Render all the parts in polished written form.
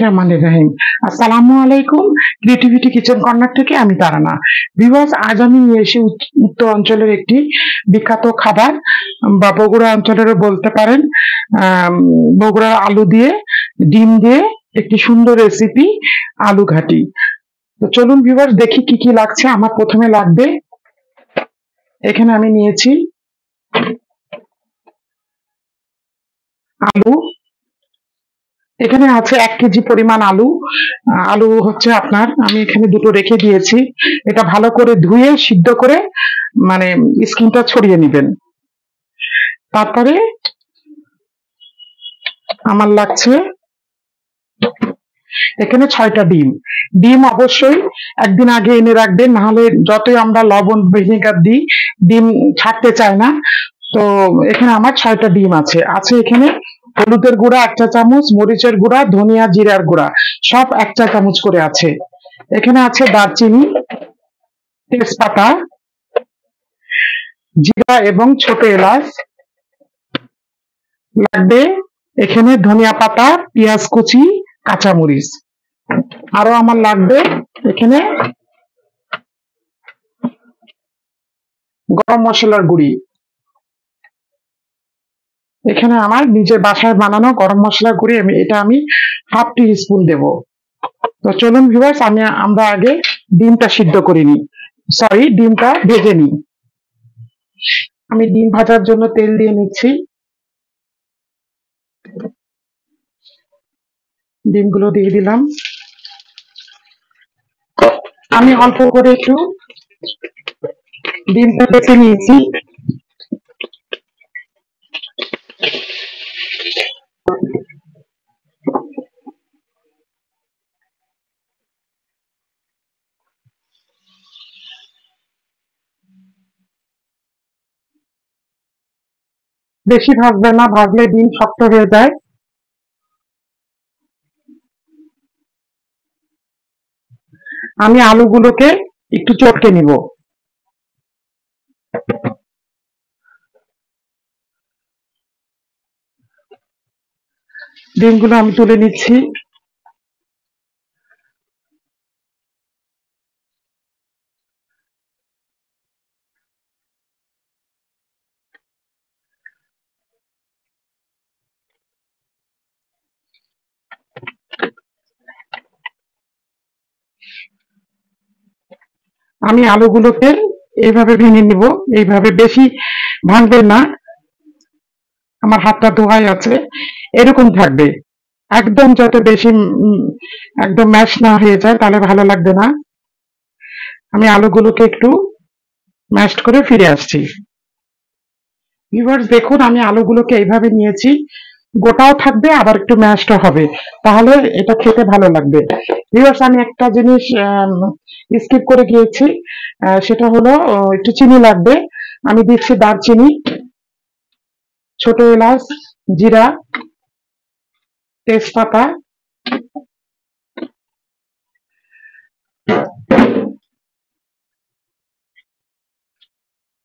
রহমানির রহিম। আসসালামু আলাইকুম। ক্রিয়েটিভিটি কিচেন কর্নার থেকে আমি তারানা। ভিউয়ার্স, আজ আমি নিয়ে এসে উত্তর অঞ্চলের একটি বিখ্যাত খাবার বা বগুড়া অঞ্চলেরও বলতে পারেন। বগুড়ার আলু দিয়ে ডিম দিয়ে একটি সুন্দর রেসিপি, আলু ঘাটি। তো চলুন ভিউয়ার্স, দেখি কি কি লাগছে। আমার প্রথমে লাগবে, এখানে আমি নিয়েছি আলু। এখানে আছে 1 কেজি পরিমাণ আলু। আলু হচ্ছে আপনার, আমি এখানে দুটো রেখে দিয়েছি। এটা ভালো করে ধুয়ে সিদ্ধ করে মানে স্কিনটা ছড়িয়ে নেবেন। তারপরে আমার লাগছে এখানে 6টা ডিম। ডিম অবশ্যই একদিন আগে এনে রাখবেন, নাহলে যতই আমরা লবণ ভিনেগার দিই ডিম ছাড়তে চায় না। তো এখানে আমার 6টা ডিম আছে। এখানে হলুদের গুঁড়া 1 চা চামচ, মরিচের গুঁড়া, ধনিয়া জিরার গুঁড়া সব 1 চা চামচ করে আছে। এখানে আছে দারচিনি, তেজপাতা, জিরা এবং ছোট এলাচ লাগবে। এখানে ধনিয়া পাতা, পেঁয়াজ কুচি, কাঁচামরিচ। আরো আমার লাগবে এখানে গরম মশলার গুঁড়ি। এখানে আমার নিজের বাসায় বানানো গরম মশলার গুঁড়ি, এটা আমি 1/2 টি স্পুন দেব। তো চলুন ভিউয়ার্স, আমরা আগে ডিমটা সিদ্ধ করে নিই, ডিমটা ভেজে নিই। আমি ডিম ভাজার জন্য তেল দিয়ে নিচ্ছি। ডিমগুলো দিয়ে দিলাম। আমি অল্প করে একটু ডিমটা বেছে নিয়েছি। বেশি ভাজবে না, ভাজলে ডিম শক্ত হয়ে যায়। আমি আলুগুলোকে একটু চটকে নিব। ডিমগুলো আমি তুলে নিচ্ছি। আমি আলুগুলোকে এইভাবে ভেঙে নিব। এইভাবে বেশি ভাঙবেন না, আমার হাতটা ধোয়াই আছে। এরকম থাকবে, একদম যত বেশি একদম ম্যাশ না হয়ে যায় তাহলে ভালো লাগবে না। আমি আলুগুলোকে একটু ম্যাশ করে ফিরে আসছি। ভিউয়ার্স দেখুন, আমি আলুগুলোকে এইভাবে নিয়েছি, গোটাও থাকবে আবার একটু ম্যাশড হবে, তাহলে এটা খেতে ভালো লাগবে। ভিউয়ার্স, আমি একটা জিনিস স্কিপ করে গিয়েছি, সেটা হলো একটু চিনি লাগবে। আমি দিচ্ছি দারচিনি, ছোট এলাচ, জিরা, তেজপাতা।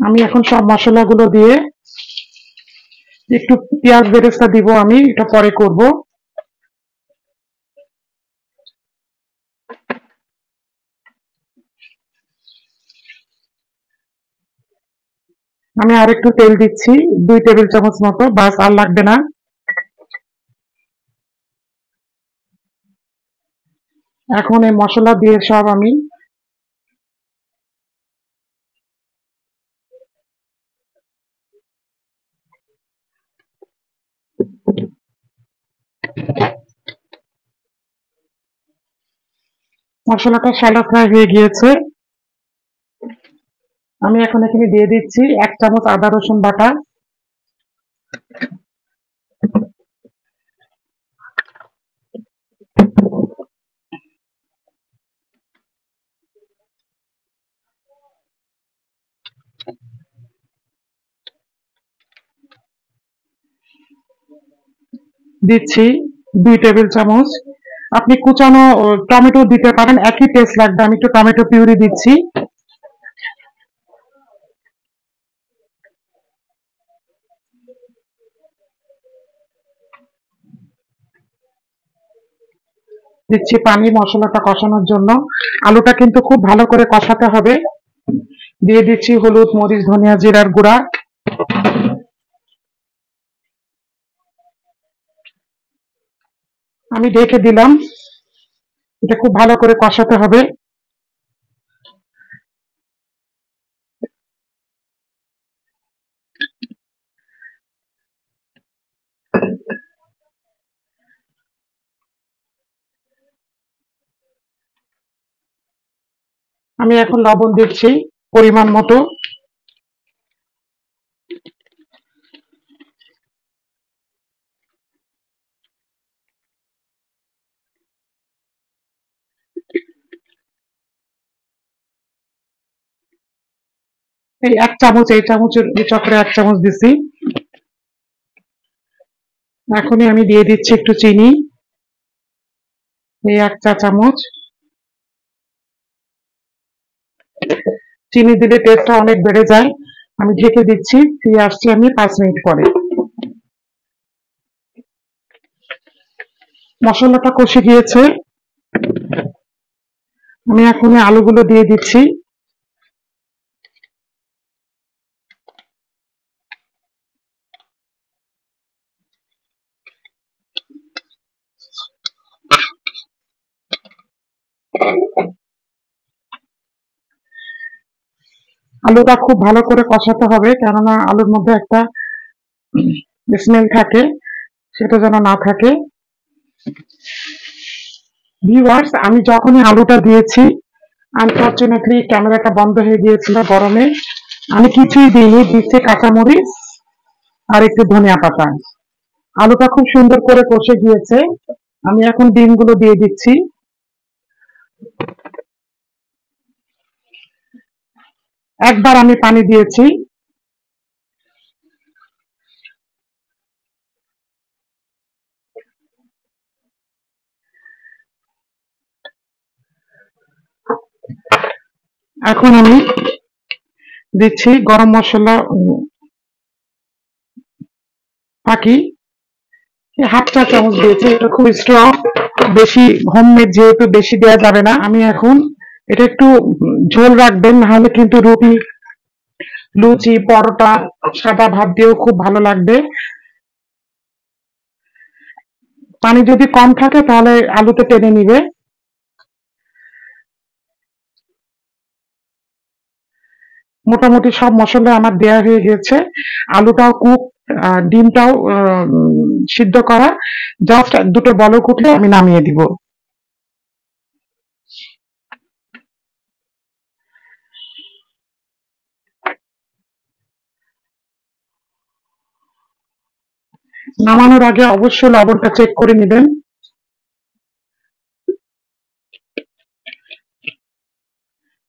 আমি এখন সব মশলাগুলো দিয়ে একটু পেঁয়াজ বেরেস্তা দিব, আমি এটা পরে করব। আমি আরেকটু তেল দিচ্ছি, 2 টেবিল চামচ মতো, বাস আর লাগবে না। এখন এই মশলা দিয়ে সব আমি মশলাটা শ্যালো ফ্রাই হয়ে গিয়েছে। আমি এখন এখানে দিয়ে দিচ্ছি 1 চামচ আদা রসুন বাটা। দিচ্ছি 2 টেবিল চামচ। আপনি কুচানো টমেটো দিতে পারেন, একই টেস্ট লাগবে। আমি একটু টমেটো পিউরি দিচ্ছি। দিচ্ছি পানি মশলাটা কষানোর জন্য। আলুটা কিন্তু খুব ভালো করে কষাতে হবে। দিয়ে দিচ্ছি হলুদ, মরিচ, ধনিয়া, জিরার গুঁড়া। আমি ঢেকে দিলাম। এটা খুব ভালো করে কষাতে হবে। আমি এখন লবণ দিচ্ছি পরিমাণ মতো। এই 1 চামচ, এই চামচের এই চক্রে 1 চামচ দিছি। এখনই আমি দিয়ে দিচ্ছি একটু চিনি, এই 1 চা চামচ। চিনি দিলে টেস্টটা অনেক বেড়ে যায়। আমি ঢেকে দিচ্ছি, ফিরে আসছি আমি 5 মিনিট পরে। মশলাটা কষে গিয়েছে। আমি এখন এই আলুগুলো দিয়ে দিচ্ছি। আলুটা খুব ভালো করে কষাতে হবে, কেননা আলুর মধ্যে একটা স্মেল থাকে, সেটা যেন না থাকে। ভিউয়ার্স, আমি যখনই আলুটা দিয়েছি, আনফরচুনেটলি ক্যামেরাটা বন্ধ হয়ে গিয়েছিল গরমে। আমি কিছুই দিইনি, দিচ্ছি কাঁচামরিচ আর একটু ধনিয়া পাতা। আলুটা খুব সুন্দর করে কষে গিয়েছে। আমি এখন ডিমগুলো দিয়ে দিচ্ছি। একবার আমি পানি দিয়েছি। এখন আমি দিচ্ছি গরম মশলা, বাকি 1/2 চা চামচ দিয়েছি। এটা খুব স্ট্রং, বেশি হোমমেড যেহেতু বেশি দেওয়া যাবে না। আমি এখন এটা একটু ঝোল রাখবেন, নাহলে কিন্তু রুটি, লুচি, পরোটা, সাদা ভাত দিয়েও খুব ভালো লাগবে। পানি যদি কম থাকে তাহলে আলুতে টেনে নিবে। মোটামুটি সব মশলা আমার দেয়া হয়ে গেছে। আলুটাও কুক, ডিমটাও সিদ্ধ করা। জাস্ট দুটো বলক উঠলে আমি নামিয়ে দিব। নামানোর আগে অবশ্যই লবণটা চেক করে নেবেন।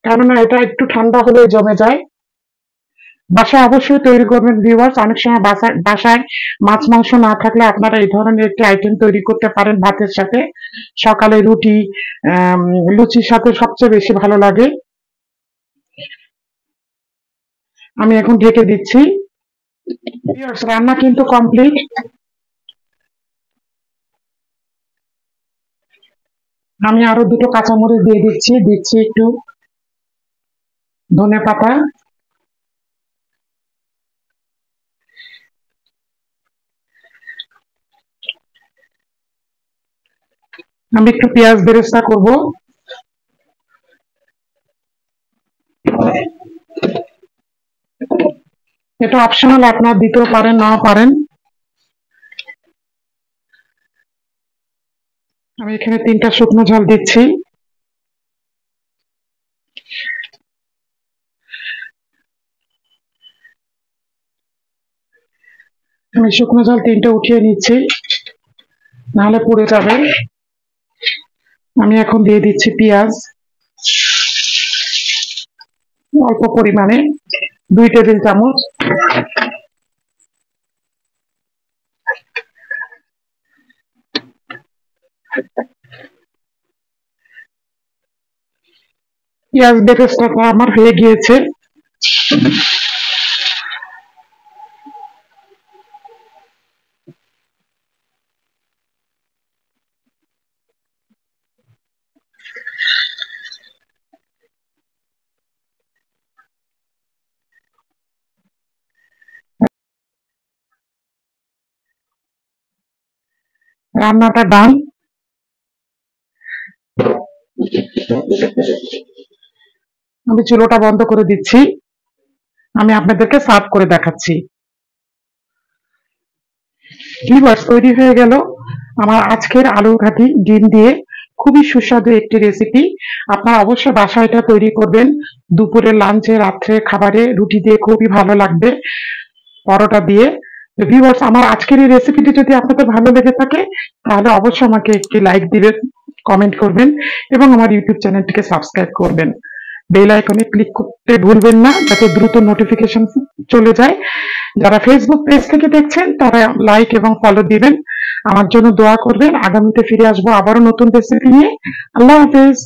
কেননা এটা একটু ঠান্ডা হলে জমে যায়। বাসায় অবশ্যই তৈরি করবেন ভিউয়ার্স। অনেক সময় বাসায় মাছ মাংস না থাকলে আপনারা এই ধরনের একটি আইটেম তৈরি করতে পারেন ভাতের সাথে। সকালে রুটি, লুচির সাথে সবচেয়ে বেশি ভালো লাগে। আমি এখন ঢেকে দিচ্ছি। ভিউয়ার্স, রান্না কিন্তু কমপ্লিট। আমি আরো দুটো কাঁচামরিচ দিয়ে দিচ্ছি, দিচ্ছি একটু ধনেপাতা। আমি একটু পেঁয়াজ বেরেস্তা করব। এটা অপশনাল, আপনারা দিতেও পারেন, নাও পারেন। আমি এখানে 3টা শুকনো ঝাল দিচ্ছি। আমি শুকনো ঝাল 3টে উঠিয়ে নিচ্ছি, নাহলে পুড়ে যাবে। আমি এখন দিয়ে দিচ্ছি পেঁয়াজ অল্প পরিমাণে, 2 টেবিল চামচ। পেঁয়াজ বেরেস্তাটা আমার হয়ে গিয়েছে। রান্নাটা ডান। আমি চুলোটা বন্ধ করে দিচ্ছি। আমি আপনাদেরকে সার্ভ করে দেখাচ্ছি। ভিউয়ার্স, তৈরি হয়ে গেল আমার আজকের আলু ঘাটি ডিম দিয়ে খুবই সুস্বাদু একটি রেসিপি। আপনারা অবশ্যই বাসায় এটা তৈরি করবেন। দুপুরে, লাঞ্চে, রাত্রে খাবারে রুটি দিয়ে খুবই ভালো লাগবে, পরোটা দিয়ে। তো ভিউয়ার্স, আমার আজকের এই রেসিপিটি যদি আপনাদের ভালো লেগে থাকে তাহলে অবশ্যই আমাকে একটি লাইক দিবেন, কমেন্ট করবেন এবং আমার ইউটিউব চ্যানেলটিকে সাবস্ক্রাইব করবেন। বেল আইকনে ক্লিক করতে ভুলবেন না যাতে দ্রুত নোটিফিকেশন চলে যায়। যারা ফেসবুক পেজ থেকে দেখছেন তারা লাইক এবং ফলো দিবেন। আমার জন্য দোয়া করবেন। আগামীতে ফিরে আসবো আবারও নতুন রেসিপি নিয়ে। আল্লাহ হাফেজ।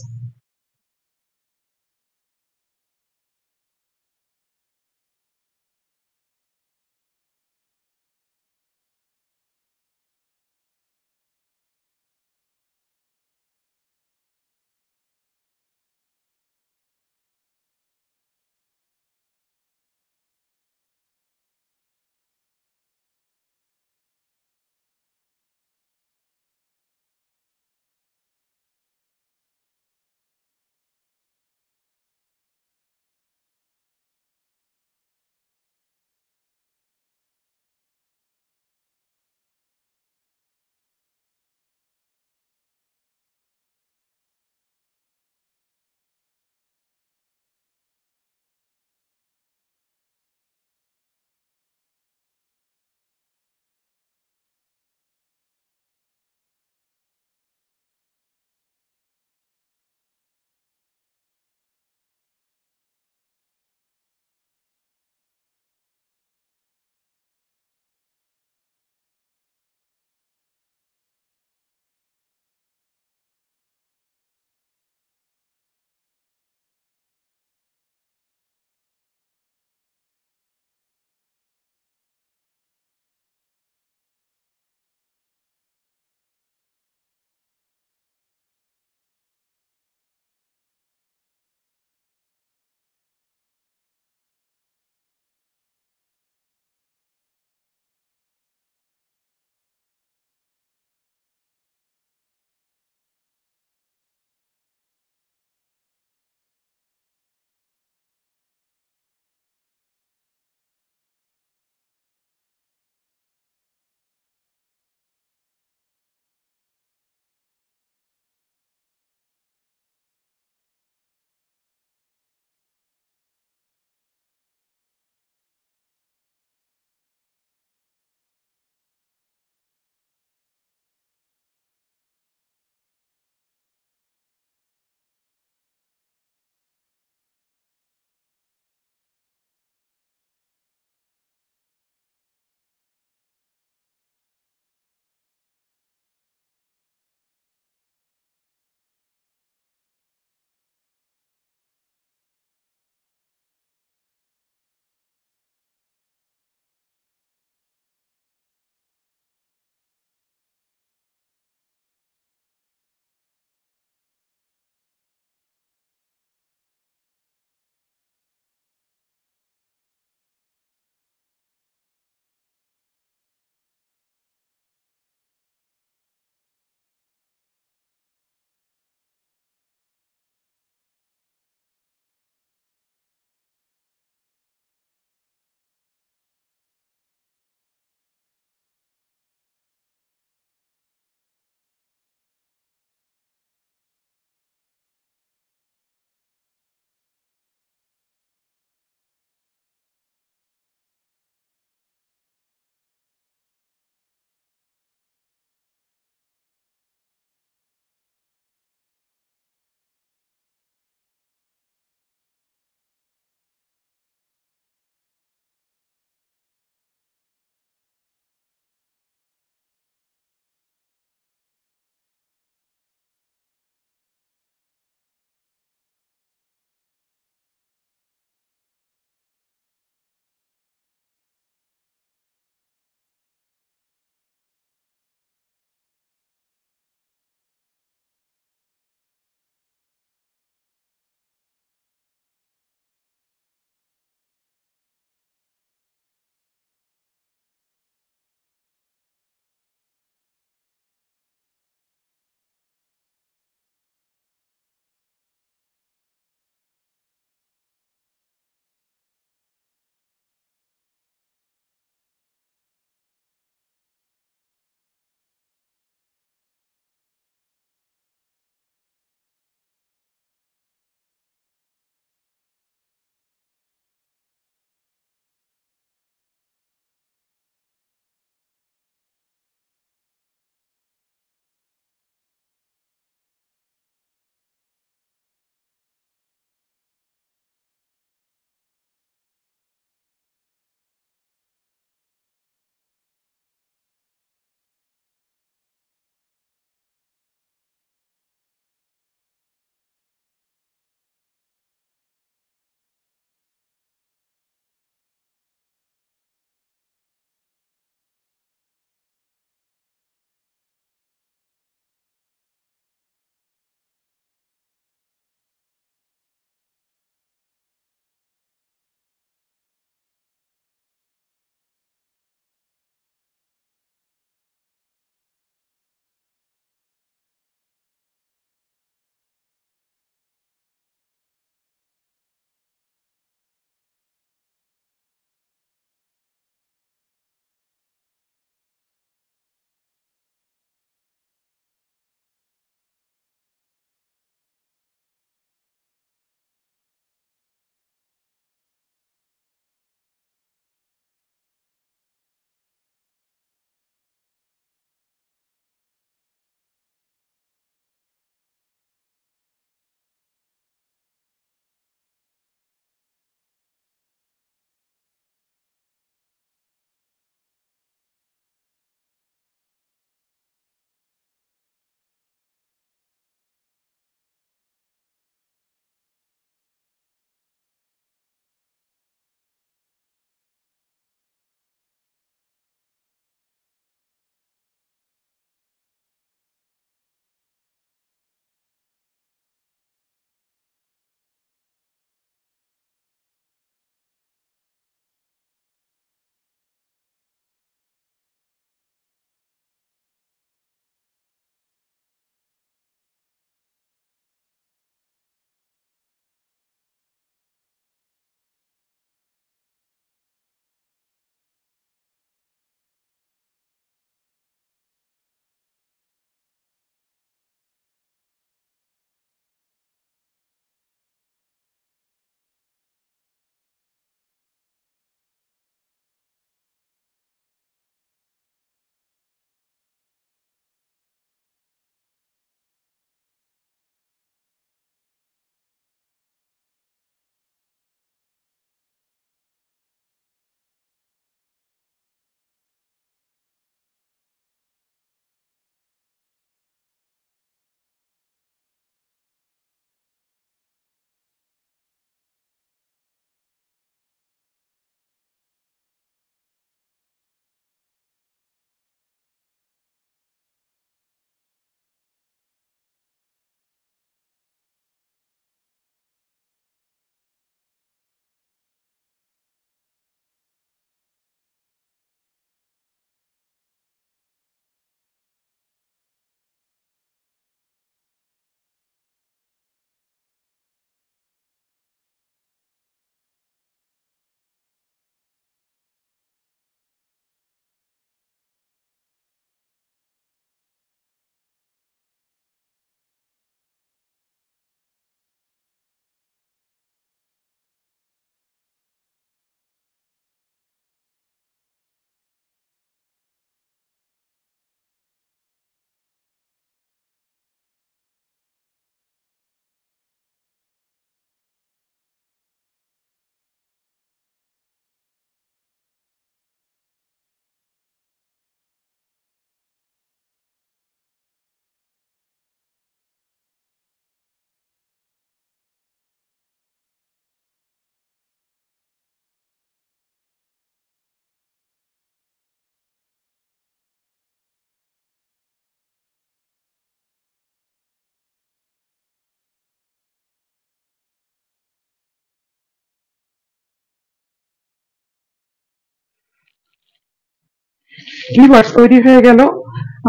ভিউয়ার্স, তৈরি হয়ে গেল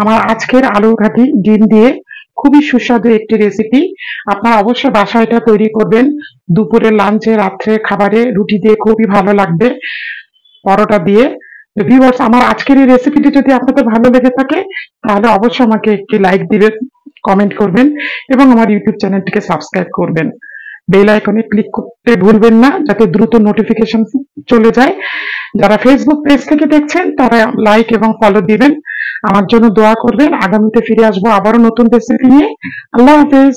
আমার আজকের আলু ঘাটি ডিম দিয়ে খুবই সুস্বাদু একটি রেসিপি। আপনারা অবশ্যই বাসায় এটা তৈরি করবেন। দুপুরে, লাঞ্চে, রাত্রে খাবারে রুটি দিয়ে খুবই ভালো লাগবে, পরোটা দিয়ে। ভিউয়ার্স, আমার আজকের এই রেসিপিটি যদি আপনাদের ভালো লেগে থাকে তাহলে অবশ্যই আমাকে একটি লাইক দিবেন, কমেন্ট করবেন এবং আমার ইউটিউব চ্যানেলটিকে সাবস্ক্রাইব করবেন। বেল আইকনে ক্লিক করতে ভুলবেন না যাতে দ্রুত নোটিফিকেশন চলে যায়। যারা ফেসবুক পেজ থেকে দেখছেন তারা লাইক এবং ফলো দিবেন। আমার জন্য দোয়া করবেন। আগামীতে ফিরে আসবো আবারও নতুন রেসিপি নিয়ে। আল্লাহ হাফেজ।